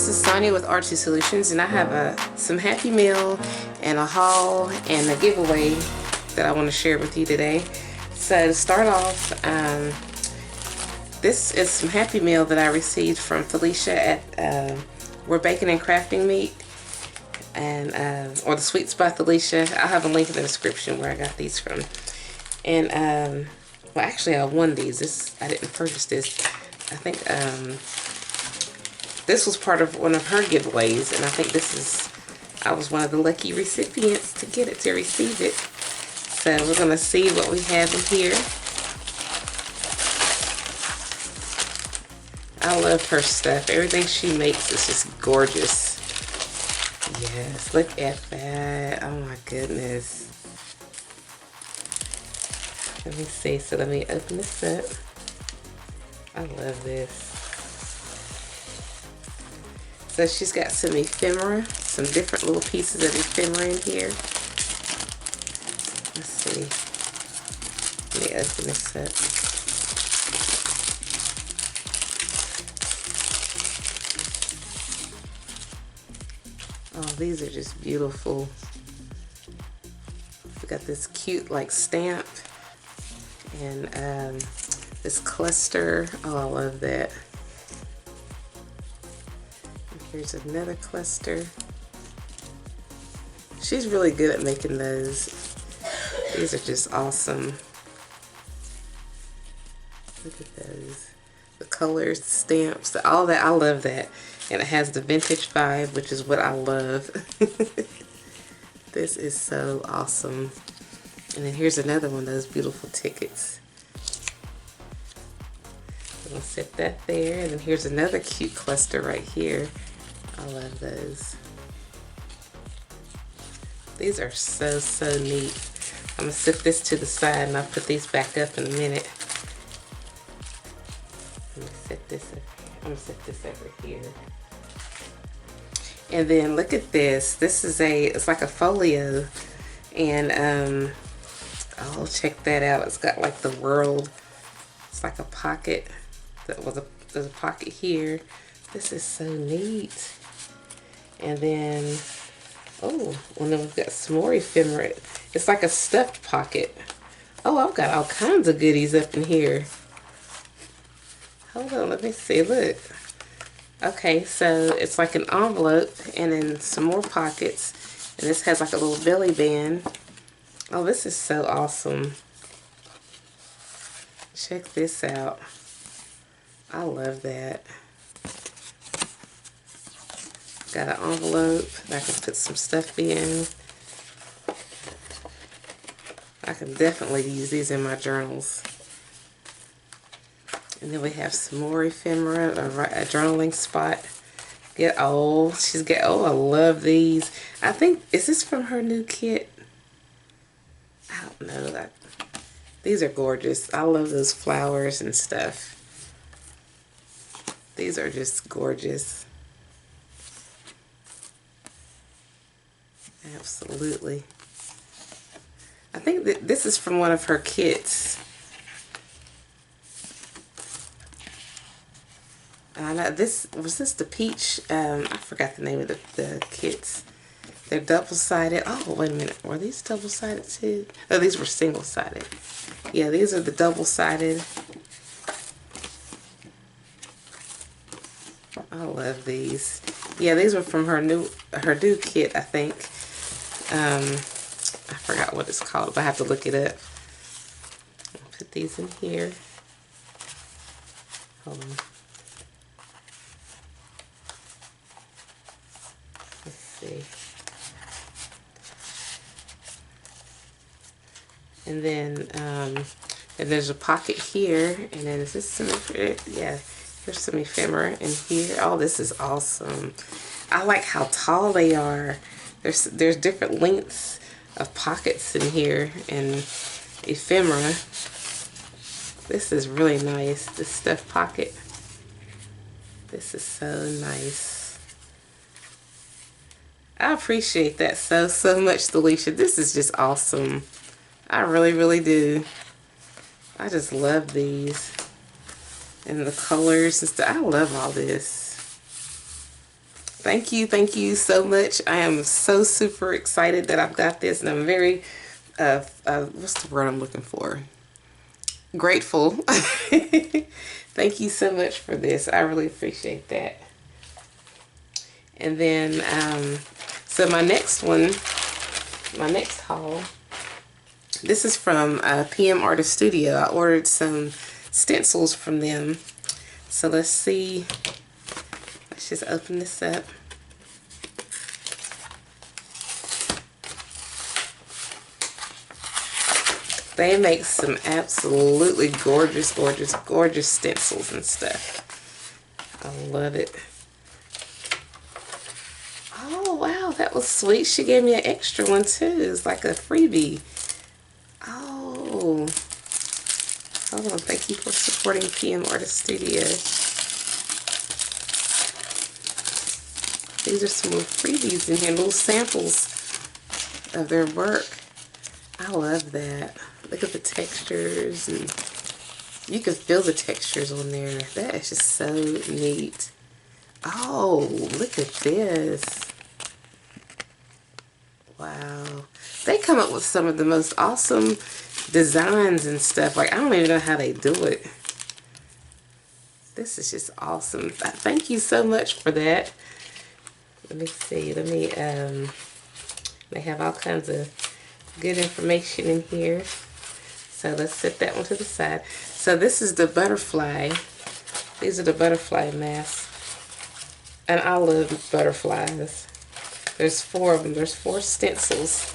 This is Sonia with R2 Solutions, and I have some Happy Meal and a haul and a giveaway that I want to share with you today. So to start off, this is some Happy Meal that I received from Thelisha at We're Baking and Crafting Meat, and or the Sweets by Thelisha. I'll have a link in the description where I got these from. And well, actually I won these. I didn't purchase this. I think this was part of one of her giveaways, and I think I was one of the lucky recipients to get it, to receive it. So we're gonna see what we have in here. I love her stuff. Everything she makes is just gorgeous. Yes, look at that. Oh my goodness. Let me see. So let me open this up. I love this. So she's got some ephemera, some different little pieces of ephemera in here. Let's see. Let me open this up. Oh, these are just beautiful. We got this cute like stamp and this cluster. Oh, I love that. And here's another cluster. She's really good at making those. These are just awesome. Look at those. The colors, the stamps, all that. I love that. And it has the vintage vibe, which is what I love. This is so awesome. And then here's another one of those beautiful tickets. I'm gonna set that there. And then here's another cute cluster right here. I love those. These are so, so neat. I'm gonna set this to the side and I'll put these back up in a minute. Let me set this up here. I'm gonna set this over here. And then look at this. This is it's like a folio. And oh, check that out. It's got like the world. It's like a pocket. There's a pocket here. This is so neat. And then, oh, and then we've got some more ephemera. It's like a stuffed pocket. Oh, I've got all kinds of goodies up in here. Hold on, let me see, look. Okay, so it's like an envelope and then some more pockets. And this has like a little belly band. Oh, this is so awesome. Check this out. I love that. Got an envelope that I can put some stuff in. I can definitely use these in my journals. And then we have some more ephemera, a journaling spot. Oh, I love these. I think, is this from her new kit? I don't know. These are gorgeous. I love those flowers and stuff. These are just gorgeous. Absolutely. I think that this is from one of her kits. I know this was the peach. I forgot the name of the kits. They're double-sided. Oh, wait a minute. Were these double-sided too? Oh, these were single-sided. Yeah, these are the double-sided. I love these. Yeah, these were from her new kit, I think. I forgot what it's called, but I have to look it up. I'll put these in here. Hold on. Let's see. And then there's a pocket here, and then is this some ephemera? Yeah, here's some ephemera in here. Oh, this is awesome. I like how tall they are. There's different lengths of pockets in here and ephemera. This is really nice. This stuffed pocket. This is so nice. I appreciate that so much, Thelisha. This is just awesome. I really, really do. I just love these. And the colors and stuff. I love all this. Thank you so much. I am so super excited that I've got this, and I'm very, what's the word I'm looking for? Grateful. Thank you so much for this. I really appreciate that. And then, so my next haul, this is from PM Artist Studio. I ordered some stencils from them. So let's see. Let's just open this up. They make some absolutely gorgeous, gorgeous, gorgeous stencils and stuff. I love it. Oh, wow, that was sweet. She gave me an extra one, too. It's like a freebie. Oh. Hold on. Thank you for supporting PM Artist Studio. These are some little freebies in here, little samples of their work. I love that. Look at the textures, and you can feel the textures on there. That is just so neat. Oh, look at this. Wow. They come up with some of the most awesome designs and stuff. Like, I don't even know how they do it. This is just awesome. Thank you so much for that. Let me see. They have all kinds of good information in here. So let's set that one to the side. So this is the butterfly. These are the butterfly masks. And I love butterflies. There's 4 of them. There's 4 stencils.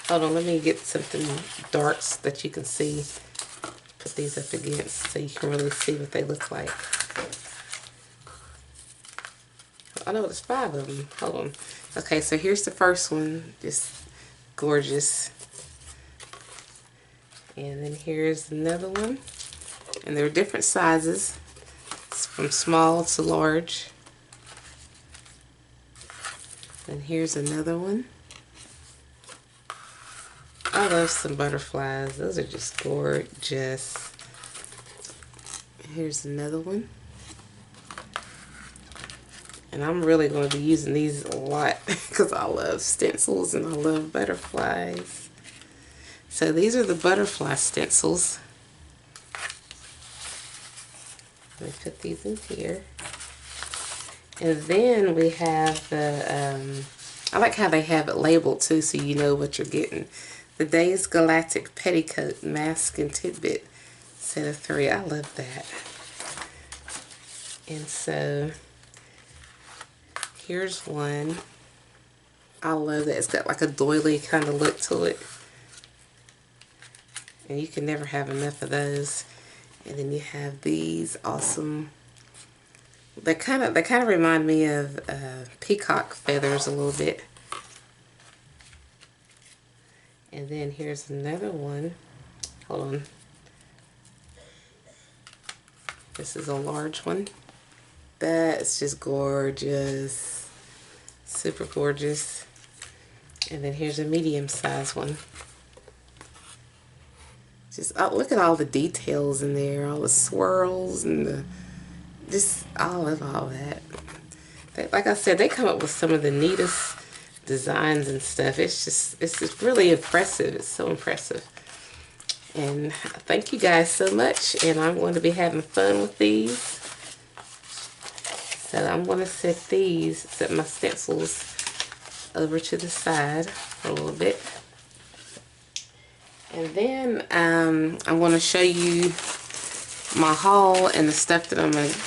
Hold on, let me get something darks that you can see. Put these up against so you can really see what they look like. I know there's 5 of them. Hold on. Okay, so here's the first one. Just gorgeous. And then here's another one. And they're different sizes. It's from small to large. And here's another one. I love some butterflies. Those are just gorgeous. Here's another one. And I'm really going to be using these a lot because I love stencils and I love butterflies. So these are the butterfly stencils. Let me put these in here. And then we have the, I like how they have it labeled too so you know what you're getting. The Dazed Galactic Petticoat Mask and Tidbit set of 3. I love that. And so here's one. I love that. It's got like a doily kind of look to it. And you can never have enough of those. And then you have these awesome. They kind of remind me of peacock feathers a little bit. And then here's another one. Hold on. This is a large one. That's just gorgeous. Super gorgeous. And then here's a medium-sized one. Just look at all the details in there, all the swirls and the I love all that. Like I said, they come up with some of the neatest designs and stuff. It's just really impressive. It's so impressive. And thank you guys so much. And I'm going to be having fun with these. So I'm going to set my stencils over to the side for a little bit. And then I'm going to show you my haul and the stuff that I'm going to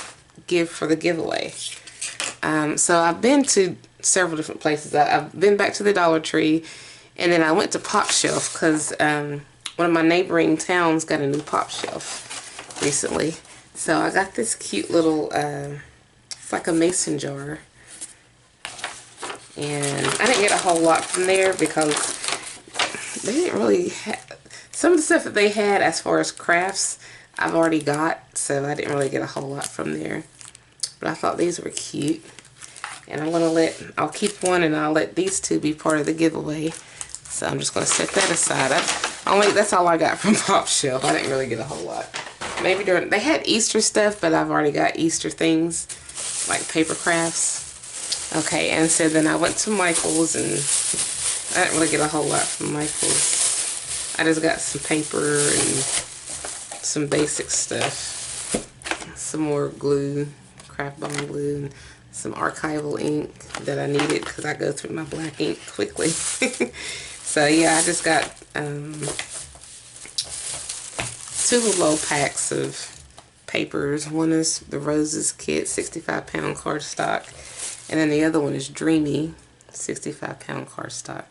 give for the giveaway. So I've been to several different places. I've been back to the Dollar Tree, and then I went to Pop Shelf because one of my neighboring towns got a new Pop Shelf recently. So I got this cute little, it's like a mason jar. And I didn't get a whole lot from there because they didn't really have, some of the stuff that they had as far as crafts, I've already got, so I didn't really get a whole lot from there. But I thought these were cute. And I'll keep one and I'll let these 2 be part of the giveaway. So I'm just going to set that aside. That's all I got from Pop Shelf. I didn't really get a whole lot. Maybe they had Easter stuff, but I've already got Easter things. like paper crafts. Okay, and so then I went to Michael's, and I didn't really get a whole lot from Michael's. I just got some paper and some basic stuff. Some more glue, craft bond glue, and some archival ink that I needed because I go through my black ink quickly. So yeah, I just got 2 little packs of papers. One is the Roses Kit 65-pound cardstock, and then the other one is Dreamy 65-pound cardstock,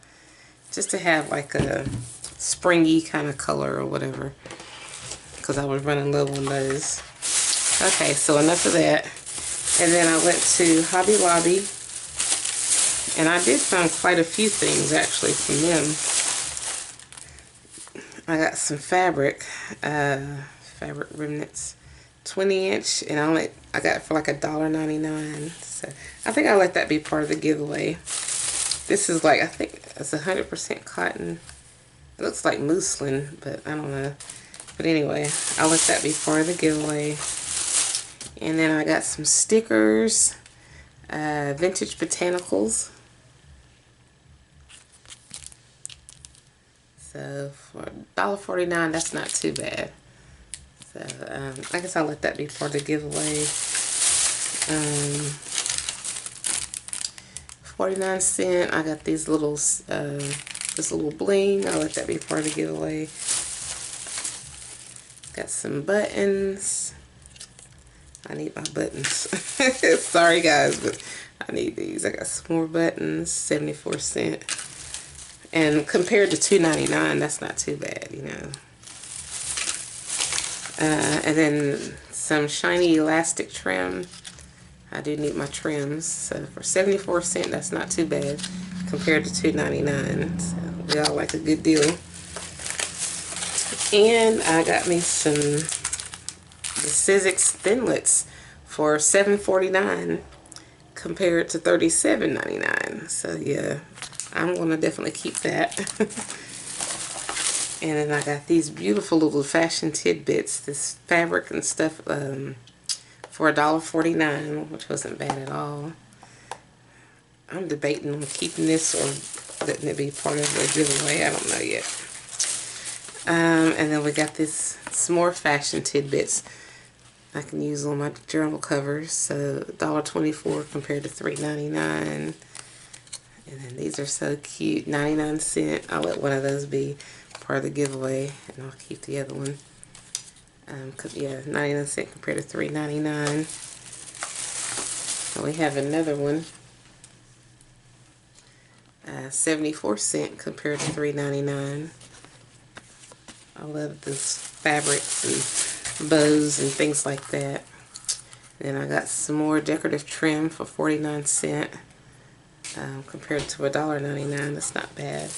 just to have like a springy kind of color or whatever, because I was running low on those. Okay, so enough of that. And then I went to Hobby Lobby, and I did find quite a few things actually from them. I got some fabric remnants, 20-inch, and I got it for like $1.99. So I think I'll let that be part of the giveaway. This is like, I think it's 100% cotton. It looks like muslin, but I don't know. But anyway, I'll let that be part of the giveaway. And then I got some stickers, vintage botanicals. So for $1.49, that's not too bad. So I guess I'll let that be part of the giveaway. 49¢. I got these little, this little bling. I'll let that be part of the giveaway. Got some buttons. I need my buttons. Sorry guys, but I need these. I got some more buttons, 74¢. And compared to $2.99, that's not too bad, you know. And then some shiny elastic trim. I do need my trims. So for 74¢, that's not too bad compared to $2.99. So we all like a good deal. And I got me some the Sizzix Thinlits for $7.49 compared to $37.99. So yeah, I'm gonna definitely keep that. And then I got these beautiful little fashion tidbits, this fabric and stuff, for $1.49, which wasn't bad at all. I'm debating on keeping this or letting it be part of the giveaway. I don't know yet. And then we got some more fashion tidbits I can use on my journal covers. So $1.24 compared to $3.99. And then these are so cute, 99¢. I'll let one of those be part of the giveaway, and I'll keep the other one. Yeah, 99¢ compared to $3.99. And we have another one, 74¢ compared to $3.99. I love this fabrics and bows and things like that. Then I got some more decorative trim for 49¢, compared to $1.99. That's not bad.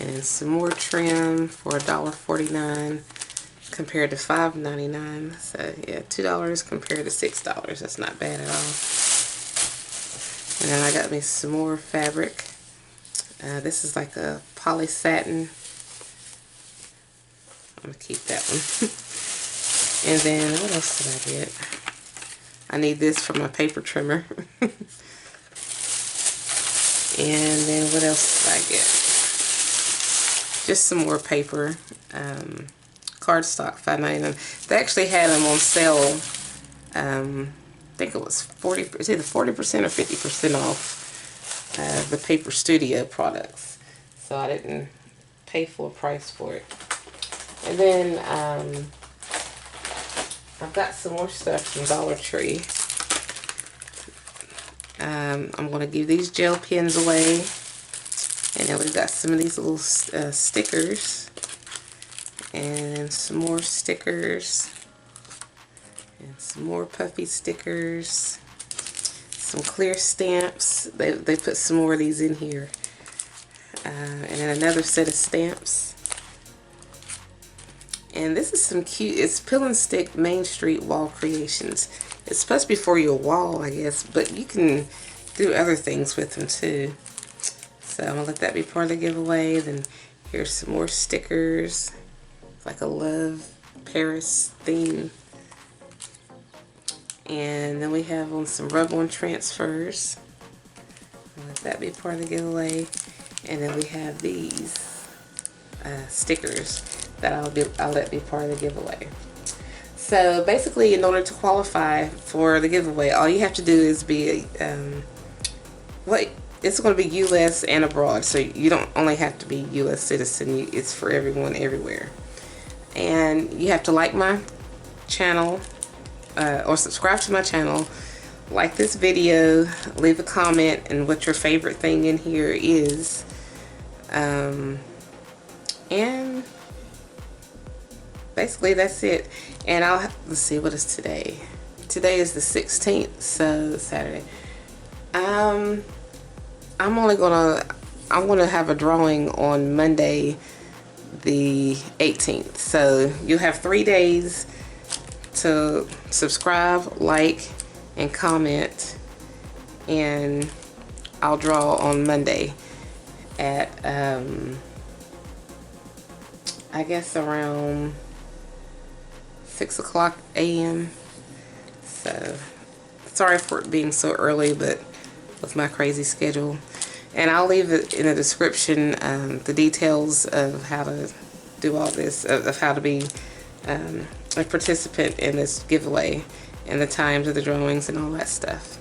And some more trim for $1.49 compared to $5.99. So yeah, $2 compared to $6. That's not bad at all. And then I got me some more fabric. This is like a poly satin. I'm gonna keep that one. And then what else did I get? I need this for my paper trimmer. And then what else did I get? Just some more paper. Cardstock, $5.99. They actually had them on sale. I think it was it's either 40% or 50% off the Paper Studio products. So I didn't pay full price for it. And then I've got some more stuff from Dollar Tree. I'm going to give these gel pens away. And then we've got some of these little stickers. And some more stickers. And some more puffy stickers. Some clear stamps. They put some more of these in here. And then another set of stamps. And this is some cute, it's Pill and Stick Main Street Wall Creations. It's supposed to be for your wall, I guess, but you can do other things with them too. So I'm going to let that be part of the giveaway. Then here's some more stickers. It's like a Love Paris theme. And then we have on some rub-on transfers. I'll let that be part of the giveaway. And then we have these stickers that I'll let be part of the giveaway. So basically, in order to qualify for the giveaway, all you have to do is be it's going to be U.S. and abroad, so you don't only have to be U.S. citizen. It's for everyone, everywhere. And you have to like my channel or subscribe to my channel, like this video, leave a comment and what your favorite thing in here is, and basically that's it. And let's see, what is today? Today is the 16th, so Saturday. I'm gonna have a drawing on Monday the 18th, so you have 3 days to subscribe, like, and comment, and I'll draw on Monday at I guess around 6 o'clock a.m. So sorry for it being so early, but with my crazy schedule. And I'll leave it in the description, the details of how to do all this, of how to be a participant in this giveaway, and the times of the drawings and all that stuff.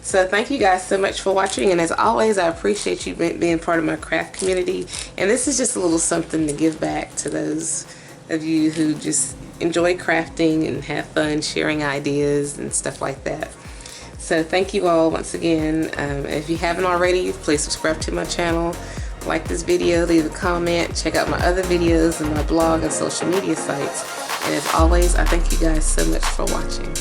So thank you guys so much for watching, and as always, I appreciate you being part of my craft community. And this is just a little something to give back to those of you who just enjoy crafting and have fun sharing ideas and stuff like that. So thank you all once again. If you haven't already, please subscribe to my channel, like this video, leave a comment, check out my other videos and my blog and social media sites. And as always, I thank you guys so much for watching.